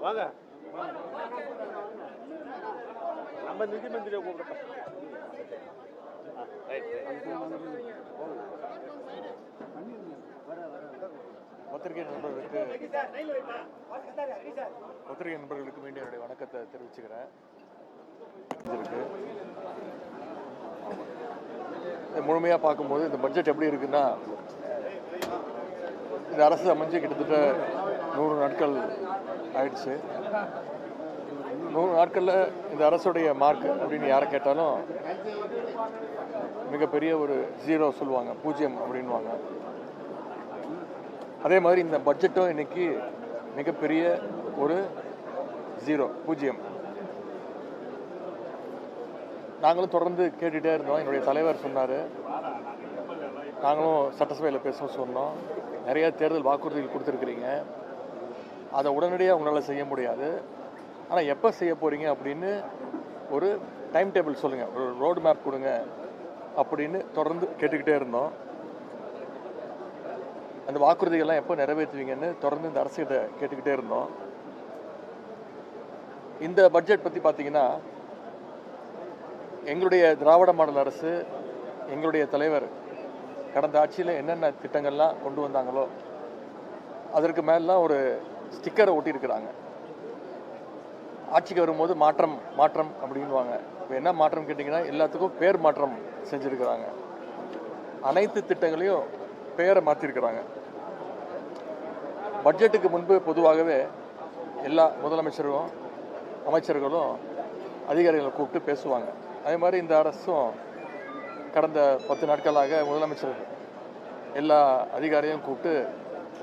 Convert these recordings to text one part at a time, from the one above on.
வாங்க நம்ம நிதி மந்திரியை கூப்பிடுறோம். பத்திரிகை நண்பர்களுக்கு மீண்டும் என்னுடைய வணக்கத்தை தெரிவிச்சுக்கிறேன். முழுமையாக பார்க்கும்போது இந்த பட்ஜெட் எப்படி இருக்குன்னா, இந்த அரசு அமைஞ்சு கிட்டத்தட்ட 100 நாட்கள் ஆயிடுச்சு. 100 நாட்களில் இந்த அரசுடைய மார்க் அப்படின்னு யாரை கேட்டாலும் மிகப்பெரிய ஒரு 0 சொல்லுவாங்க, 0 அப்படின்வாங்க. அதே மாதிரி இந்த பட்ஜெட்டும் இன்னைக்கு மிகப்பெரிய ஒரு 0. நாங்களும் தொடர்ந்து கேட்டுகிட்டே இருந்தோம். என்னுடைய தலைவர் சொன்னார், நாங்களும் சட்டசபையில் பேச சொன்னோம், நிறைய தேர்தல் வாக்குறுதிகள் கொடுத்துருக்குறீங்க, அதை உடனடியாக உங்களால் செய்ய முடியாது, ஆனால் எப்போ செய்ய போகிறீங்க அப்படின்னு ஒரு டைம் டேபிள் சொல்லுங்கள், ஒரு ரோடு மேப் கொடுங்க அப்படின்னு தொடர்ந்து கேட்டுக்கிட்டே இருந்தோம். அந்த வாக்குறுதிகள்லாம் எப்போ நிறைவேற்றுவீங்கன்னு தொடர்ந்து இந்த அரசியத்தை கேட்டுக்கிட்டே இருந்தோம். இந்த பட்ஜெட் பற்றி பார்த்தீங்கன்னா, எங்களுடைய திராவிட மாடல் அரசு, எங்களுடைய தலைவர் கடந்த ஆட்சியில் என்னென்ன திட்டங்கள்லாம் கொண்டு வந்தாங்களோ அதற்கு மேலாம் ஒரு ஸ்டிக்கரை ஒட்டியிருக்கிறாங்க. ஆட்சிக்கு வரும்போது மாற்றம் மாற்றம் அப்படின்வாங்க. இப்போ என்ன மாற்றம் கேட்டிங்கன்னா, எல்லாத்துக்கும் பேர் மாற்றம் செஞ்சுருக்கிறாங்க. அனைத்து திட்டங்களையும் பெயரை மாற்றிருக்கிறாங்க. பட்ஜெட்டுக்கு முன்பு பொதுவாகவே எல்லா முதலமைச்சரும் அமைச்சர்களும் அதிகாரிகளை கூப்பிட்டு பேசுவாங்க. அதே மாதிரி இந்த அரசும் கடந்த 10 நாட்களாக முதலமைச்சர் எல்லா அதிகாரியும் கூப்பிட்டு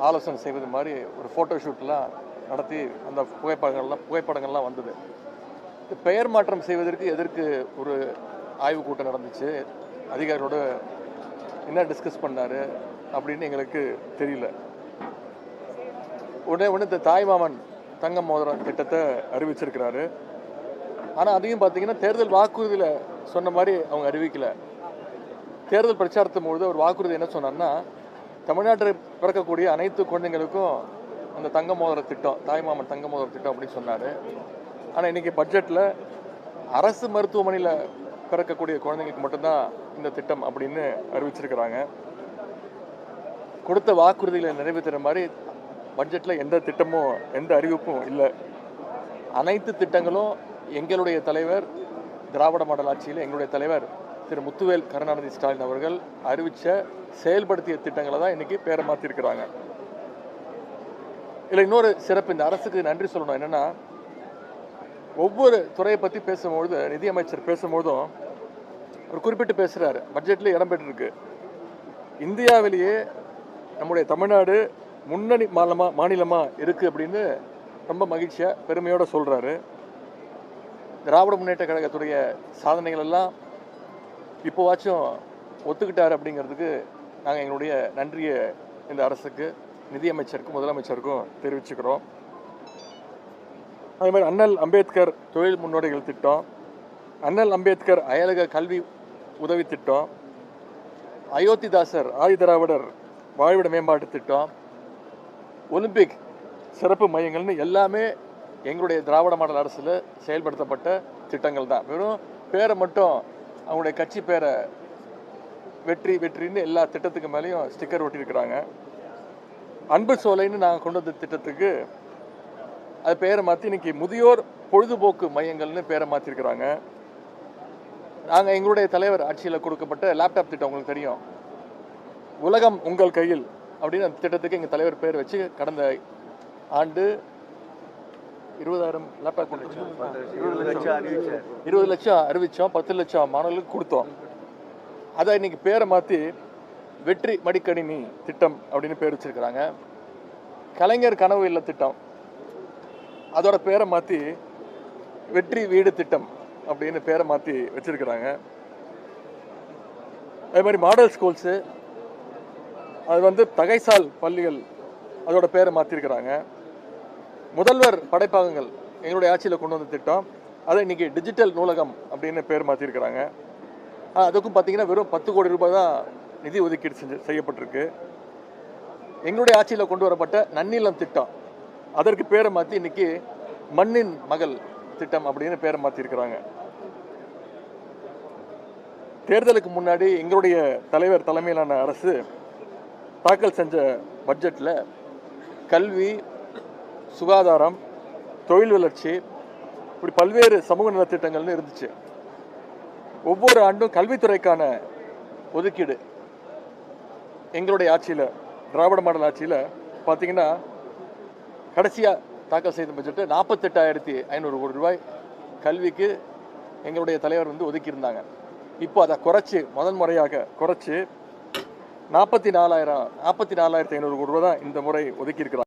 ஆலோசனை செய்வது மாதிரி ஒரு ஃபோட்டோ ஷூட்லாம் நடத்தி அந்த புகைப்படங்கள்லாம் வந்தது. பெயர் மாற்றம் செய்வதற்கு எதற்கு ஒரு ஆய்வுக் கூட்டம் நடந்துச்சு, அதிகாரிகளோட என்ன டிஸ்கஸ் பண்ணார் அப்படின்னு எங்களுக்கு தெரியல. உடனே இந்த தாய்மாமன் தங்க மோதிரம் திட்டத்தை அறிவிச்சிருக்கிறாரு. ஆனால் அதையும் பார்த்தீங்கன்னா தேர்தல் வாக்குறுதியில் சொன்ன மாதிரி அவங்க அறிவிக்கலை. தேர்தல் பிரச்சாரத்தின் பொழுது ஒரு வாக்குறுதி என்ன சொன்னார்னா, தமிழ்நாட்டில் பிறக்கக்கூடிய அனைத்து குழந்தைங்களுக்கும் அந்த தங்க மோதிர திட்டம், தாய்மாமன் தங்க மோதிர திட்டம் அப்படின்னு சொன்னார். ஆனால் இன்றைக்கி பட்ஜெட்டில் அரசு மருத்துவமனையில் பிறக்கக்கூடிய குழந்தைங்களுக்கு மட்டும்தான் இந்த திட்டம் அப்படின்னு அறிவிச்சிருக்கிறாங்க. கொடுத்த வாக்குறுதிகளை நிறைவேற்றுற மாதிரி பட்ஜெட்டில் எந்த திட்டமும் எந்த அறிவிப்பும் இல்லை. அனைத்து திட்டங்களும் எங்களுடைய தலைவர் திராவிட மாடல் ஆட்சியில் எங்களுடைய தலைவர் திரு முத்துவேல் கருணாநிதி ஸ்டாலின் அவர்கள் அறிவித்த செயல்படுத்திய திட்டங்களை தான் இன்றைக்கி பேரை மாற்றிருக்கிறாங்க. இல்லை, இன்னொரு சிறப்பு, இந்த அரசுக்கு நன்றி சொல்லணும். என்னென்னா, ஒவ்வொரு துறையை பற்றி பேசும்பொழுது நிதியமைச்சர் பேசும்போதும் ஒரு குறிப்பிட்டு பேசுகிறாரு. பட்ஜெட்டில் இடம்பெற்றிருக்கு, இந்தியாவிலேயே நம்முடைய தமிழ்நாடு முன்னணி மாநிலமாக இருக்குது அப்படின்னு ரொம்ப மகிழ்ச்சியாக பெருமையோடு சொல்கிறாரு. திராவிட முன்னேற்ற கழகத்துடைய சாதனைகள் எல்லாம் இப்போவாச்சும் ஒத்துக்கிட்டார் அப்படிங்கிறதுக்கு நாங்கள் எங்களுடைய நன்றியை இந்த அரசுக்கு, நிதியமைச்சருக்கும் முதலமைச்சருக்கும் தெரிவிச்சுக்கிறோம். அதே மாதிரி அண்ணல் அம்பேத்கர் தொழில் முன்னோடிகள் திட்டம், அண்ணல் அம்பேத்கர் அயலக கல்வி உதவி திட்டம், அயோத்திதாசர் ஆதிதிராவிடர் வாழ்விட மேம்பாட்டு திட்டம், ஒலிம்பிக் சிறப்பு மையங்கள்னு எல்லாமே எங்களுடைய திராவிட மாடல் அரசில் செயல்படுத்தப்பட்ட திட்டங்கள் தான். வெறும் பேரை மட்டும், அவங்களுடைய கட்சி பேரை வெற்றி வெற்றின்னு எல்லா திட்டத்துக்கு மேலேயும் ஸ்டிக்கர் ஒட்டியிருக்கிறாங்க. அன்பு சோலைன்னு நாங்கள் கொண்டு வந்த திட்டத்துக்கு அது பேரை மாற்றி இன்னைக்கு முதியோர் பொழுதுபோக்கு மையங்கள்னு பேரை மாற்றிருக்கிறாங்க. நாங்கள் எங்களுடைய தலைவர் ஆட்சியில் கொடுக்கப்பட்ட லேப்டாப் திட்டம் உங்களுக்கு தெரியும், உலகம் உங்கள் கையில் அப்படின்னு அந்த திட்டத்துக்கு எங்கள் தலைவர் பேர் வச்சு கடந்த ஆண்டு 20,000 லேப்டாப் 20 லட்சம் அறிவித்தோம், 10 லட்சம் மாணவர்களுக்கு கொடுத்தோம். அதை இன்னைக்கு பேரை மாற்றி வெற்றி மடிக்கணினி திட்டம் அப்படின்னு பேர் வச்சிருக்கிறாங்க. கலைஞர் கனவு இல்ல திட்டம், அதோட பேரை மாற்றி வெற்றி வீடு திட்டம் அப்படின்னு பேரை மாற்றி வச்சிருக்கிறாங்க. அதே மாதிரி மாடல் ஸ்கூல்ஸு, அது தகைசால் பள்ளிகள், அதோட பேரை மாற்றிருக்கிறாங்க. முதல்வர் படைப்பகங்கள் எங்களுடைய ஆட்சியில் கொண்டு வந்த திட்டம், அதை இன்றைக்கி டிஜிட்டல் நூலகம் அப்படின்னு பேர் மாற்றிருக்கிறாங்க. அதுக்கும் பார்த்தீங்கன்னா வெறும் 10 கோடி ரூபாய் தான் நிதி ஒதுக்கீடு செய்யப்பட்டிருக்கு. எங்களுடைய ஆட்சியில் கொண்டு வரப்பட்ட நன்னிலம் திட்டம், அதற்கு பேரை மாற்றி இன்னைக்கு மண்ணின் மகள் திட்டம் அப்படின்னு பேரை மாற்றிருக்கிறாங்க. தேர்தலுக்கு முன்னாடி எங்களுடைய தலைவர் தலைமையிலான அரசு தாக்கல் செஞ்ச பட்ஜெட்டில் கல்வி, சுகாதாரம், தொழில் வளர்ச்சி, இப்படி பல்வேறு சமூக நலத்திட்டங்கள்னு இருந்துச்சு. ஒவ்வொரு ஆண்டும் கல்வித்துறைக்கான ஒதுக்கீடு எங்களுடைய ஆட்சியில், திராவிட மாடல் ஆட்சியில் பார்த்தீங்கன்னா கடைசியாக தாக்கல் செய்த பட்ஜெட்டு 48,500 கோடி ரூபாய் கல்விக்கு எங்களுடைய தலைவர் ஒதுக்கியிருந்தாங்க. இப்போ அதை குறைச்சி, முதல் முறையாக குறைச்சி 44,500 கோடி ரூபாய் தான் இந்த முறை ஒதுக்கியிருக்கிறாங்க.